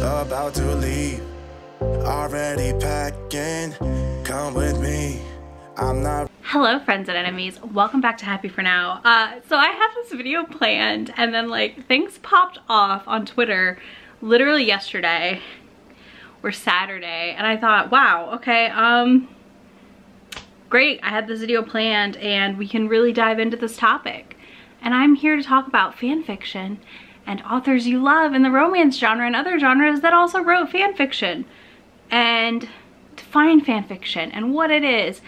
about to leave. Already packing, come with me. I'm not. Hello friends and enemies, welcome back to Happy For Now. So I had this video planned and then like things popped off on Twitter literally yesterday or Saturday, and I thought, wow, okay, great, I had this video planned and we can really dive into this topic. And I'm here to talk about fan fiction and authors you love in the romance genre and other genres that also wrote fan fiction, and define fan fiction and what it is.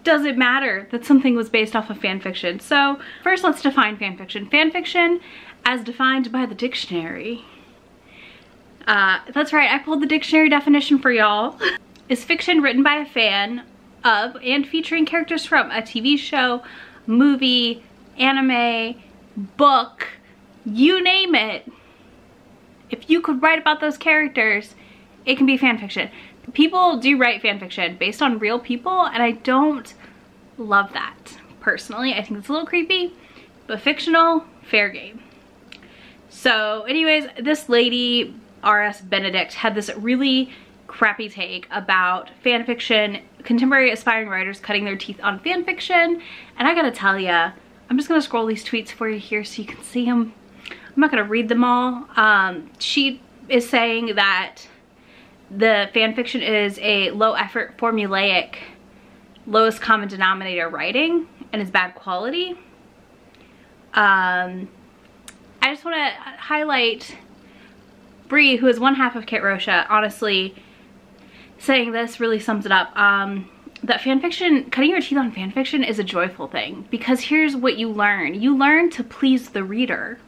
Does it matter that something was based off of fan fiction? So first let's define fan fiction. Fan fiction, as defined by the dictionary, that's right, I pulled the dictionary definition for y'all, is fiction written by a fan of and featuring characters from a TV show, movie, anime, book, you name it. If you could write about those characters, it can be fan fiction. People do write fan fiction based on real people, and I don't love that personally. I think it's a little creepy, but fictional, fair game. So anyways, this lady, R.S. Benedict, had this really crappy take about fan fiction, contemporary aspiring writers cutting their teeth on fan fiction, and I gotta tell ya, I'm just gonna scroll these tweets for you here so you can see them. I'm not gonna read them all. She is saying that the fan fiction is a low effort, formulaic, lowest common denominator writing and is bad quality. I just want to highlight Bree, who is one half of Kit Rosha, honestly saying this really sums it up. That fan fiction, cutting your teeth on fan fiction is a joyful thing, because here's what you learn. You learn to please the reader.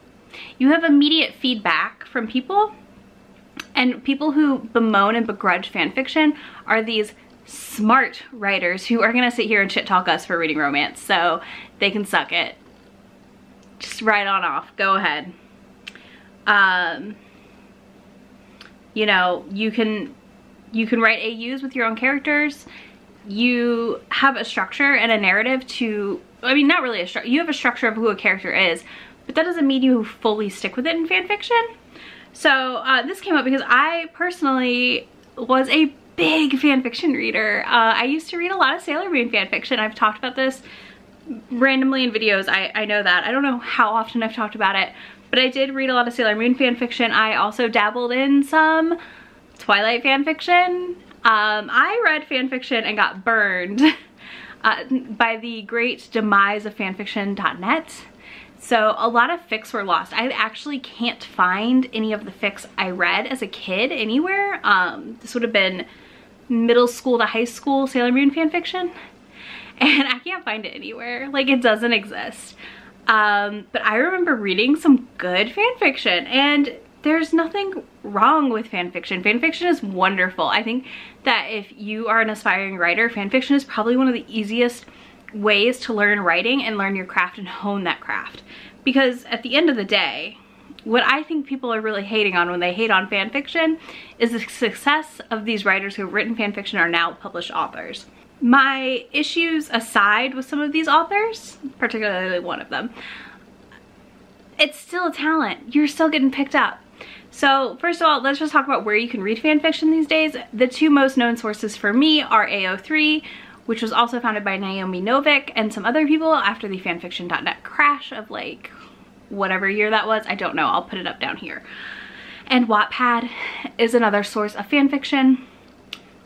You have immediate feedback from people, and people who bemoan and begrudge fan fiction are these smart writers who are gonna sit here and shit talk us for reading romance, so they can suck it. Just right on off, go ahead. You know, you can write AUs with your own characters. You have a structure and a narrative to, I mean, not really a structure, you have a structure of who a character is, but that doesn't mean you fully stick with it in fan fiction. So this came up because I personally was a big fan fiction reader. I used to read a lot of Sailor Moon fan fiction. I've talked about this randomly in videos. I know that. I don't know how often I've talked about it, but I did read a lot of Sailor Moon fan fiction. I also dabbled in some Twilight fan fiction. I read fan fiction and got burned by the great demise of fanfiction.net. So a lot of fics were lost. I actually can't find any of the fics I read as a kid anywhere. This would have been middle school to high school Sailor Moon fan fiction, and I can't find it anywhere. Like, it doesn't exist. But I remember reading some good fan fiction, and there's nothing wrong with fan fiction. Fan fiction is wonderful. I think that if you are an aspiring writer, fan fiction is probably one of the easiest ways to learn writing and learn your craft and hone that craft. Because at the end of the day, what I think people are really hating on when they hate on fan fiction is the success of these writers who have written fan fiction are now published authors. My issues aside with some of these authors, particularly one of them, it's still a talent. You're still getting picked up. So first of all, let's just talk about where you can read fan fiction these days. The two most known sources for me are AO3, which was also founded by Naomi Novik and some other people after the fanfiction.net crash of like whatever year that was. I don't know, I'll put it up down here. And Wattpad is another source of fanfiction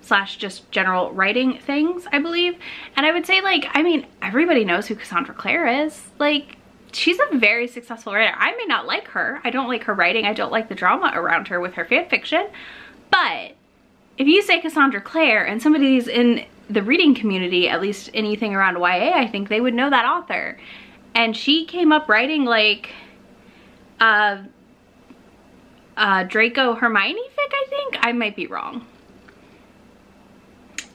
slash just general writing things, I believe. And I would say, like, I mean, everybody knows who Cassandra Clare is. Like, she's a very successful writer. I may not like her. I don't like her writing. I don't like the drama around her with her fanfiction. But if you say Cassandra Clare and somebody's in the reading community, at least anything around YA, I think they would know that author. And she came up writing like Draco Hermione fic, I think. I might be wrong.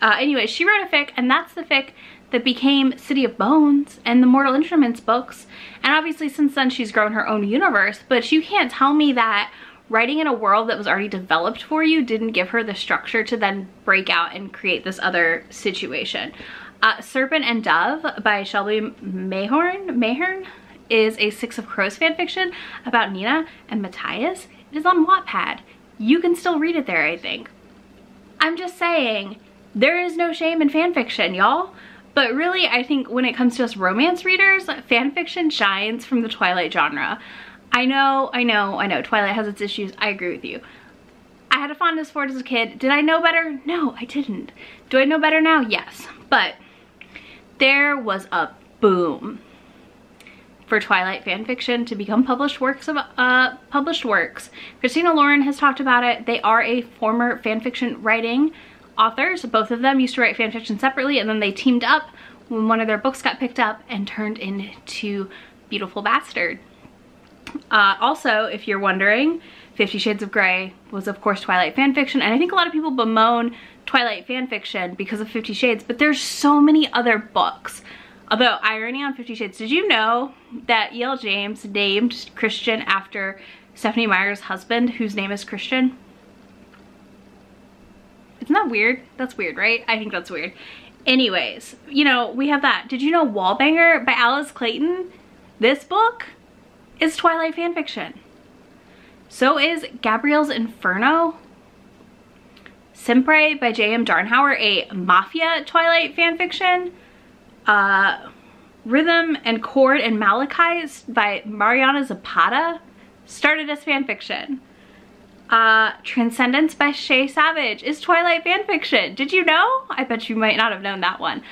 Anyway, she wrote a fic, and that's the fic that became City of Bones and the Mortal Instruments books. And obviously since then she's grown her own universe, but you can't tell me that writing in a world that was already developed for you didn't give her the structure to then break out and create this other situation. Serpent and Dove by Shelby Mayhorn is a Six of Crows fanfiction about Nina and Matthias. It is on Wattpad. You can still read it there, I think. I'm just saying, there is no shame in fan fiction, y'all. But really, I think when it comes to us romance readers, fan fiction shines from the Twilight genre. I know, Twilight has its issues. I agree with you. I had a fondness for it as a kid. Did I know better? No, I didn't. Do I know better now? Yes. But there was a boom for Twilight fanfiction to become published works. Christina Lauren has talked about it. They are a former fanfiction writing authors. Both of them used to write fanfiction separately, and then they teamed up when one of their books got picked up and turned into Beautiful Bastard. Also, if you're wondering, 50 Shades of Grey was of course Twilight fanfiction, and I think a lot of people bemoan Twilight fanfiction because of 50 Shades, but there's so many other books. Although, irony on 50 Shades, did you know that E.L. James named Christian after Stephenie Meyer's husband, whose name is Christian? Isn't that weird? That's weird, right? I think that's weird. Anyways, you know, we have that. Did you know Wallbanger by Alice Clayton? This book is Twilight fanfiction. So is Gabrielle's Inferno. Sempre by J.M. Darnhauer, a Mafia Twilight fanfiction. Rhythm and Chord and Malachi by Mariana Zapata started as fanfiction. Transcendence by Shay Savage is Twilight fanfiction. Did you know? I bet you might not have known that one.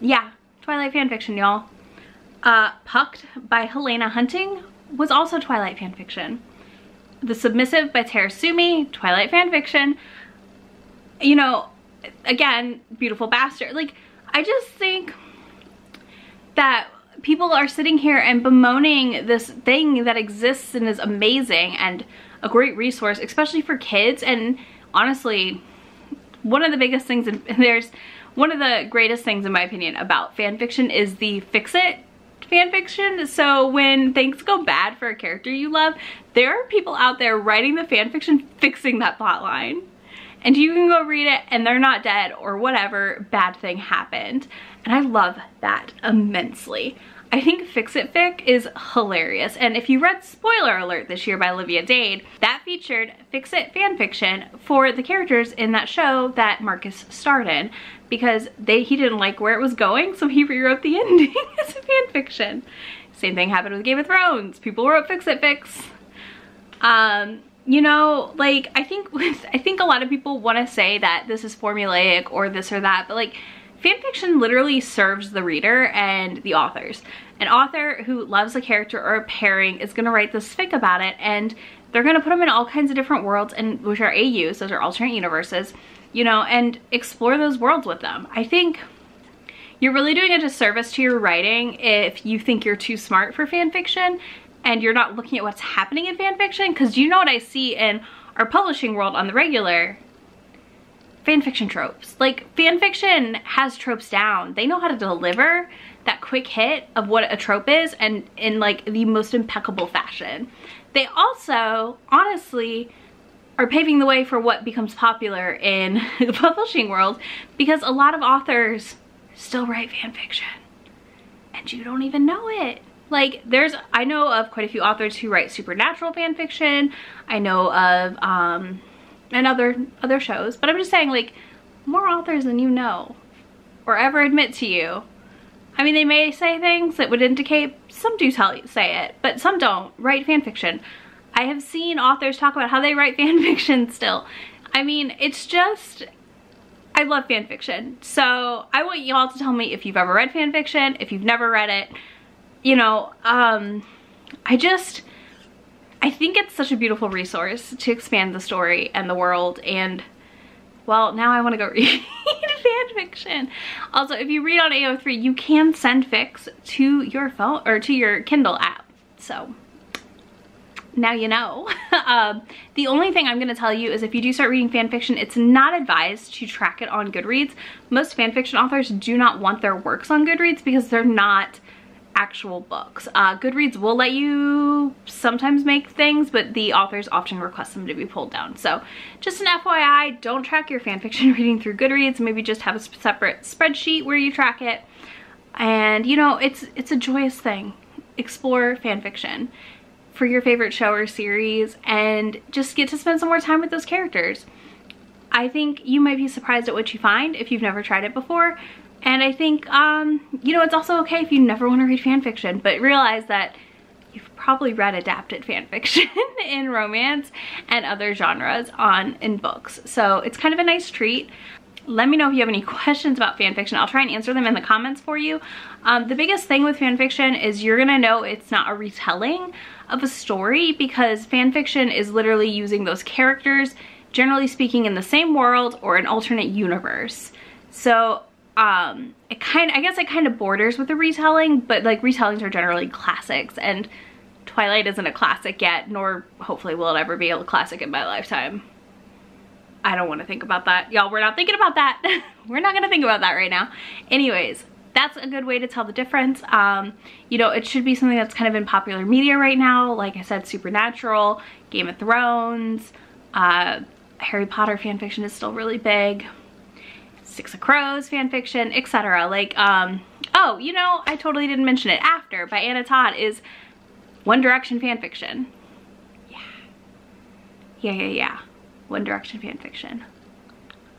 Yeah, Twilight fanfiction, y'all. Pucked by Helena Hunting was also Twilight fanfiction. The Submissive by Tara Sumi, Twilight fanfiction. You know, again, Beautiful Bastard. Like, I just think that people are sitting here and bemoaning this thing that exists and is amazing and a great resource, especially for kids. And honestly, one of the biggest things, and there's one of the greatest things in my opinion about fan fiction is the fix-it fan fiction. So when things go bad for a character you love, there are people out there writing the fan fiction fixing that plot line. And you can go read it and they're not dead or whatever bad thing happened. And I love that immensely. I think Fix It Fic is hilarious. And if you read Spoiler Alert this year by Olivia Dade, that featured Fix It fanfiction for the characters in that show that Marcus starred in, because he didn't like where it was going, so he rewrote the ending as a fanfiction. Same thing happened with Game of Thrones. People wrote Fix It Fics. You know, like, I think a lot of people want to say that this is formulaic or this or that, but like, fanfiction literally serves the reader and the authors. An author who loves a character or a pairing is going to write this fic about it, and they're going to put them in all kinds of different worlds, and which are AUs, those are alternate universes, you know, and explore those worlds with them. I think you're really doing a disservice to your writing if you think you're too smart for fanfiction and you're not looking at what's happening in fanfiction, because you know what I see in our publishing world on the regular? Fanfiction tropes. Like, fanfiction has tropes down. They know how to deliver that quick hit of what a trope is, and in like the most impeccable fashion. They also, honestly, are paving the way for what becomes popular in the publishing world, because a lot of authors still write fanfiction and you don't even know it. Like, I know of quite a few authors who write supernatural fanfiction. I know of and other shows, but I'm just saying, like, more authors than you know or ever admit to you. I mean, they may say things that would indicate, some do say it, but some don't. Write fanfiction. I have seen authors talk about how they write fanfiction still. I mean, it's just, I love fanfiction. So I want y'all to tell me if you've ever read fanfiction, if you've never read it. You know, I think it's such a beautiful resource to expand the story and the world, and well, now I want to go read fanfiction. Also, if you read on AO3, you can send fics to your phone or to your Kindle app. So now you know. The only thing I'm going to tell you is if you do start reading fanfiction, it's not advised to track it on Goodreads. Most fanfiction authors do not want their works on Goodreads because they're not actual books. Goodreads will let you sometimes make things, but the authors often request them to be pulled down. So just an FYI, don't track your fanfiction reading through Goodreads. Maybe just have a separate spreadsheet where you track it. And you know, it's a joyous thing. Explore fanfiction. for your favorite show or series and just get to spend some more time with those characters. I think you might be surprised at what you find if you've never tried it before. And I think, you know, it's also okay if you never want to read fan fiction, but realize that you've probably read adapted fan fiction in romance and other genres in books. So it's kind of a nice treat. Let me know if you have any questions about fan fiction. I'll try and answer them in the comments for you. The biggest thing with fan fiction is you're gonna know it's not a retelling of a story, because fan fiction is literally using those characters, generally speaking, in the same world or an alternate universe. So I guess it kind of borders with a retelling, but like retellings are generally classics, and Twilight isn't a classic yet, nor hopefully will it ever be a classic in my lifetime. I don't want to think about that. Y'all, we're not thinking about that. We're not going to think about that right now. Anyways, that's a good way to tell the difference. You know, it should be something that's kind of in popular media right now. Like I said, Supernatural, Game of Thrones, Harry Potter fanfiction is still really big. Six of Crows fanfiction, etc. Like, oh, you know, I totally didn't mention it. After by Anna Todd is One Direction fanfiction. Yeah. One Direction fanfiction.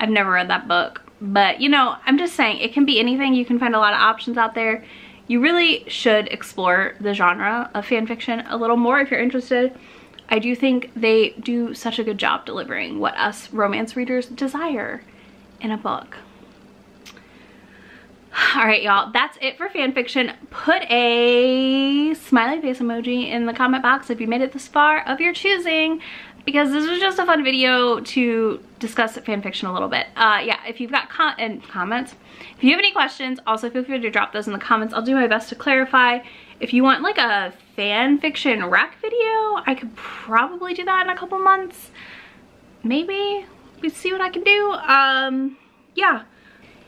I've never read that book, but you know, I'm just saying it can be anything. You can find a lot of options out there. You really should explore the genre of fanfiction a little more if you're interested. I do think they do such a good job delivering what us romance readers desire in a book. All right, y'all, that's it for fanfiction. Put a smiley face emoji in the comment box if you made it this far of your choosing, because this was just a fun video to discuss fanfiction a little bit. Yeah, if you've got comments, if you have any questions, also feel free to drop those in the comments. I'll do my best to clarify. If you want like a fanfiction rec video, I could probably do that in a couple months. Maybe. We see what I can do. Yeah.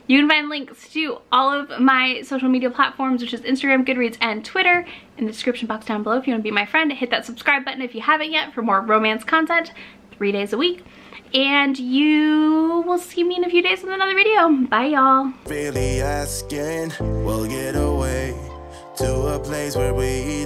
You can find links to all of my social media platforms, which is Instagram, Goodreads, and Twitter, in the description box down below if you want to be my friend. Hit that subscribe button if you haven't yet for more romance content 3 days a week. And you will see me in a few days with another video. Bye, y'all. Really asking, we'll get away to a place where we